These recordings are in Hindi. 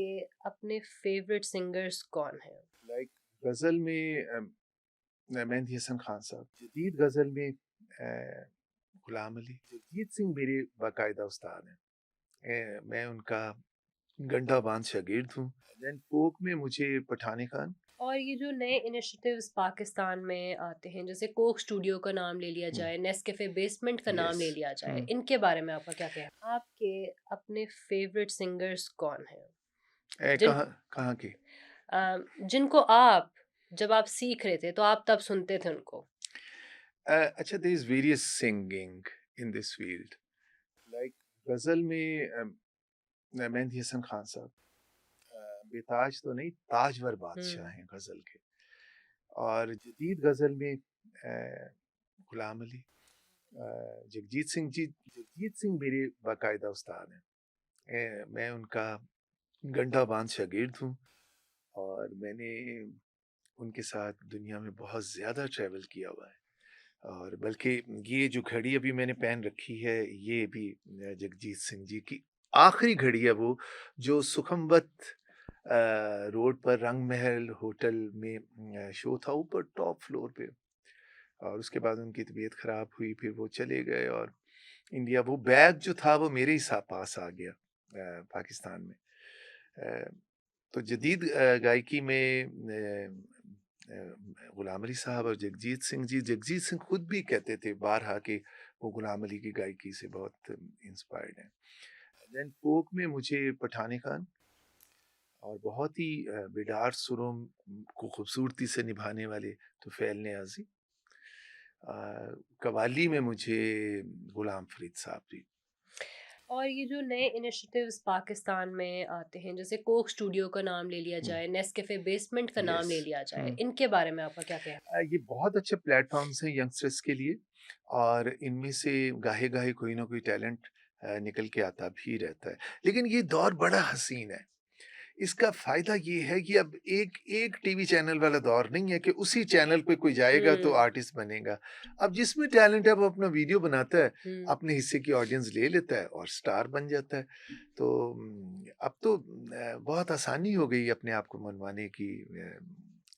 आपके अपने फेवरेट सिंगर्स कौन हैं? लाइक गज़ल में मेहंदी हसन खान साहब, जदीद गज़ल में गुलाम अली, जगजीत सिंह मेरे बाकायदा उस्ताद हैं। मैं उनका गंडा बांध शागिर्द हूँ। देन फोक में मुझे पठानी खान। और ये जो नए इनिशिएटिव्स पाकिस्तान में आते हैं, जैसे कोक स्टूडियो का नाम ले लिया जाए, नेस्कैफे बेसमेंट का नाम यस। ले लिया जाए, इनके बारे में आपका क्या कहना है? आपके अपने फेवरेट सिंगर्स कौन हैं? जिन कहाँ कहाँ के? जिनको आप जब आप सीख रहे थे तो आप तब सुनते थे उनको? अच्छा, there is various singing in this field. Like ghazal में मेहंदी हसन खान साहब, बेताज तो नहीं, ताजवर बादशाह हुँ। हैं गज़ल के। और जदीद गज़ल में गुलाम अली, जगजीत सिंह जी। जगजीत सिंह मेरे बाकायदा उस्ताद हैं। मैं उनका गंडा बांध शागिर्द हूँ और मैंने उनके साथ दुनिया में बहुत ज़्यादा ट्रैवल किया हुआ है। और बल्कि ये जो घड़ी अभी मैंने पहन रखी है, ये भी जगजीत सिंह जी की आखिरी घड़ी है, वो जो सुखमबत रोड पर रंग महल होटल में शो था, ऊपर टॉप फ्लोर पे। और उसके बाद उनकी तबीयत ख़राब हुई, फिर वो चले गए और इंडिया, वो बैग जो था वो मेरे ही पास आ गया पाकिस्तान में। अ, तो जदीद गायकी में गुलाम अली साहब और जगजीत सिंह जी। जगजीत सिंह खुद भी कहते थे बारहा कि वो गुलाम अली की गायकी से बहुत इंस्पायर्ड हैं। देन फोक में मुझे पठानी खान, और बहुत ही बेदार सुरों को खूबसूरती से निभाने वाले तुफैल नियाज़ी। अ, कव्वाली में मुझे गुलाम फ़रीद साहब जी। और ये जो नए इनिशिएटिव्स पाकिस्तान में आते हैं, जैसे कोक स्टूडियो का नाम ले लिया हुँ, जाए, नेस्कैफे बेसमेंट का नाम यस। ले लिया जाए, हुँ। इनके बारे में आपका क्या कहना है? ये बहुत अच्छे प्लेटफ़ॉर्म्स हैं यंगस्टर्स के लिए, और इनमें से गाहे-गाहे कोई ना कोई टैलेंट निकल के आता भी रहता है। लेकिन ये दौर बड़ा हसीन है। इसका फ़ायदा ये है कि अब एक एक टीवी चैनल वाला दौर नहीं है कि उसी चैनल पे कोई जाएगा तो हुँ, आर्टिस्ट बनेगा। अब जिसमें टैलेंट है वो अपना वीडियो बनाता है, हुँ। अपने हिस्से की ऑडियंस ले लेता है और स्टार बन जाता है। तो अब तो बहुत आसानी हो गई अपने आप को मनवाने की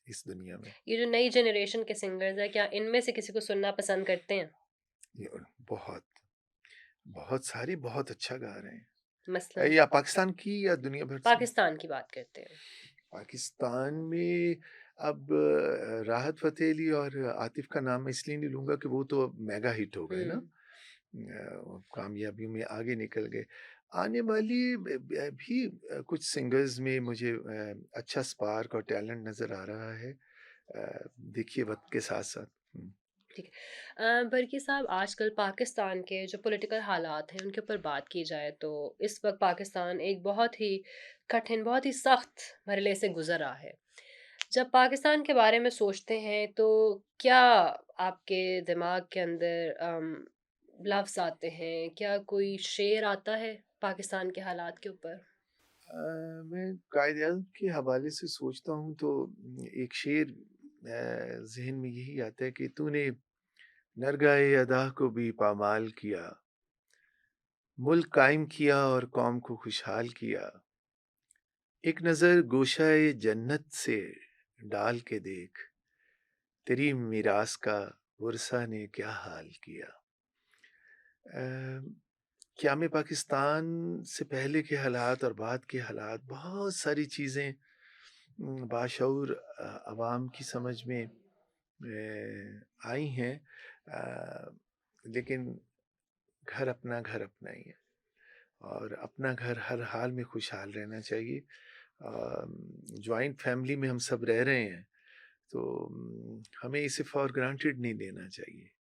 इस दुनिया में। ये जो नई जनरेशन के सिंगर्स हैं, क्या इनमें से किसी को सुनना पसंद करते हैं? ये बहुत, बहुत सारे बहुत अच्छा गा रहे हैं। मसलन? या पाकिस्तान की या दुनिया भर से? पाकिस्तान की बात करते हैं। पाकिस्तान में अब राहत फ़तेह अली और आतिफ़ का नाम मैं इसलिए नहीं लूँगा कि वो तो अब मेगा हिट हो गए ना। हुँ। कामयाबी में आगे निकल गए। आने वाली भी कुछ सिंगर्स में मुझे अच्छा स्पार्क और टैलेंट नज़र आ रहा है। देखिए वक़्त के साथ-साथ। हुँ। ठीक है। बल्कि साहब, आजकल पाकिस्तान के जो पॉलिटिकल हालात हैं उनके ऊपर बात की जाए तो इस वक्त पाकिस्तान एक बहुत ही कठिन, बहुत ही सख्त मरहले से गुजर रहा है। जब पाकिस्तान के बारे में सोचते हैं तो क्या आपके दिमाग के अंदर लफ्ज़ आते हैं? क्या कोई शेर आता है पाकिस्तान के हालात के ऊपर? मैं कायद-ए-आज़म के हवाले से सोचता हूँ तो एक शेर ज़हन में यही आता है कि तूने नरगाए अदा को भी पामाल किया, मुल्क कायम किया और कौम को खुशहाल किया। एक नज़र गोशाए जन्नत से डाल के देख, तेरी मीरास का वर्षा ने क्या हाल किया। क़याम पाकिस्तान से पहले के हालात और बाद के हालात, बहुत सारी चीज़ें बाशऊर अवाम की समझ में आई हैं। लेकिन घर अपना ही है, और अपना घर हर हाल में खुशहाल रहना चाहिए। जॉइंट फैमिली में हम सब रह रहे हैं, तो हमें इसे फॉर ग्रांटेड नहीं लेना चाहिए।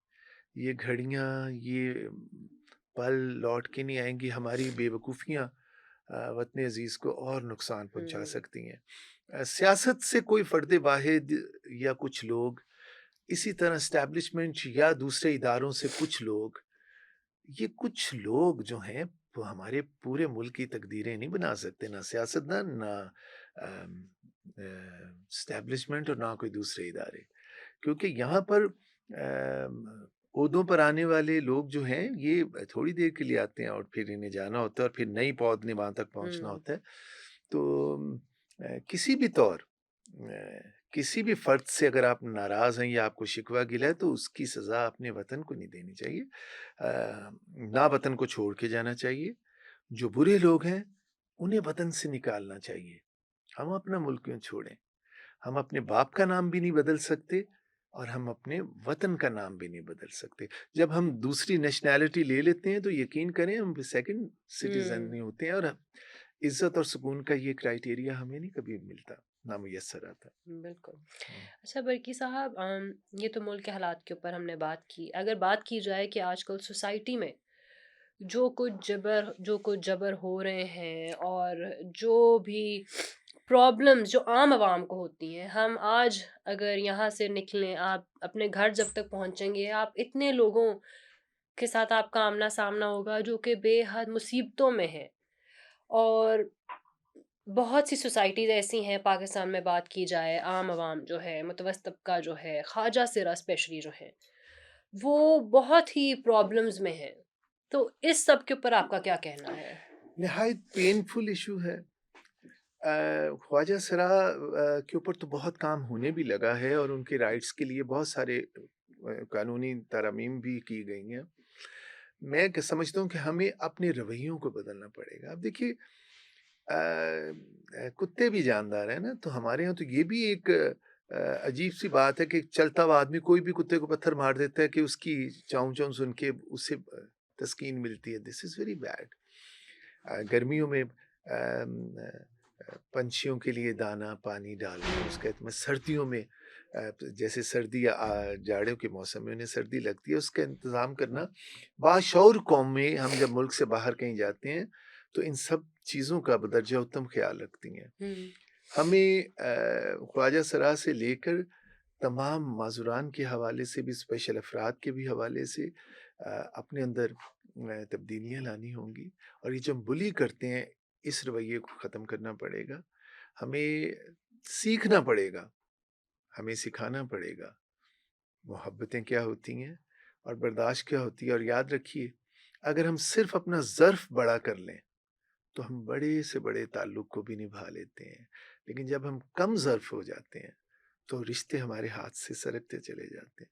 ये घड़ियाँ, ये पल लौट के नहीं आएँगी। हमारी बेवकूफ़ियाँ वतन अज़ीज़ को और नुकसान पहुँचा हुँ। सकती हैं। सियासत से कोई फ़र्द वाहिद या कुछ लोग, इसी तरह एस्टेब्लिशमेंट या दूसरे इदारों से कुछ लोग, ये कुछ लोग जो हैं वो हमारे पूरे मुल्क की तकदीरें नहीं बना सकते, ना सियासतदान, ना एस्टेब्लिशमेंट और ना कोई दूसरे इदारे। क्योंकि यहाँ पर ओहदों पर आने वाले लोग जो हैं, ये थोड़ी देर के लिए आते हैं और फिर इन्हें जाना होता है और फिर नई पौध ने वहाँ तक पहुँचना हुँ। होता है। तो किसी भी किसी भी फ़र्द से अगर आप नाराज़ हैं या आपको शिकवा गिला है तो उसकी सज़ा अपने वतन को नहीं देनी चाहिए। ना वतन को छोड़ के जाना चाहिए। जो बुरे लोग हैं, उन्हें वतन से निकालना चाहिए। हम अपना मुल्क क्यों छोड़ें? हम अपने बाप का नाम भी नहीं बदल सकते और हम अपने वतन का नाम भी नहीं बदल सकते। जब हम दूसरी नेशनैलिटी ले लेते हैं तो यकीन करें हम सेकंड सिटिज़न हुँ। नहीं होते हैं और इज़्ज़त और सुकून का ये क्राइटेरिया हमें नहीं कभी मिलता, ना मुयस्सर आता। बिल्कुल। हुँ। अच्छा बल्कि साहब ये तो मुल्क के हालात के ऊपर हमने बात की। अगर बात की जाए कि आजकल सोसाइटी में जो कुछ जबर हो रहे हैं और जो भी प्रॉब्लम्स जो आम आवाम को होती हैं, हम आज अगर यहाँ से निकलें, आप अपने घर जब तक पहुँचेंगे, आप इतने लोगों के साथ आपका आमना-सामना होगा जो कि बेहद मुसीबतों में हैं। और बहुत सी सोसाइटीज़ ऐसी हैं पाकिस्तान में बात की जाए, आम आवाम जो है, मुतवस्तित तबका जो है, ख्वाजा सिरा स्पेशली जो हैं, वो बहुत ही प्रॉब्लम्स में हैं। तो इस सब के ऊपर आपका क्या कहना है? निहायत पेनफुल इश्यू है। ख्वाजा सरा के ऊपर तो बहुत काम होने भी लगा है और उनके राइट्स के लिए बहुत सारे कानूनी तरमीम भी की गई हैं। मैं समझता हूँ कि हमें अपने रवैयों को बदलना पड़ेगा। अब देखिए कुत्ते भी जानदार हैं ना, तो हमारे यहाँ तो ये भी एक अजीब-सी बात है कि चलता हुआ आदमी कोई भी कुत्ते को पत्थर मार देता है कि उसकी चाऊँ-चाऊँ सुन के उससे तस्कीन मिलती है। This is very bad. गर्मियों में पंछियों के लिए दाना पानी डालना हुँ। उसके बाद में सर्दियों में जैसे सर्दी जाड़ों के मौसम में उन्हें सर्दी लगती है उसका इंतज़ाम करना बाशऊर कौम में हम जब मुल्क से बाहर कहीं जाते हैं तो इन सब चीज़ों का बदरजा उत्तम ख्याल रखती हैं। हुँ। हमें ख्वाजा सरा से लेकर तमाम माज़ुरान के हवाले से भी स्पेशल अफ़राद के भी हवाले से अपने अंदर तब्दीलियाँ लानी होंगी और ये जो हम बुली करते हैं, इस रवैये को ख़त्म करना पड़ेगा। हमें सीखना पड़ेगा, हमें सिखाना पड़ेगा, मोहब्बतें क्या होती हैं और बर्दाश्त क्या होती है और याद रखिए, अगर हम सिर्फ़ अपना ज़र्फ़ बड़ा कर लें, तो हम बड़े से बड़े ताल्लुक को भी निभा लेते हैं। लेकिन जब हम कम ज़र्फ़ हो जाते हैं, तो रिश्ते हमारे हाथ से सरकते चले जाते हैं।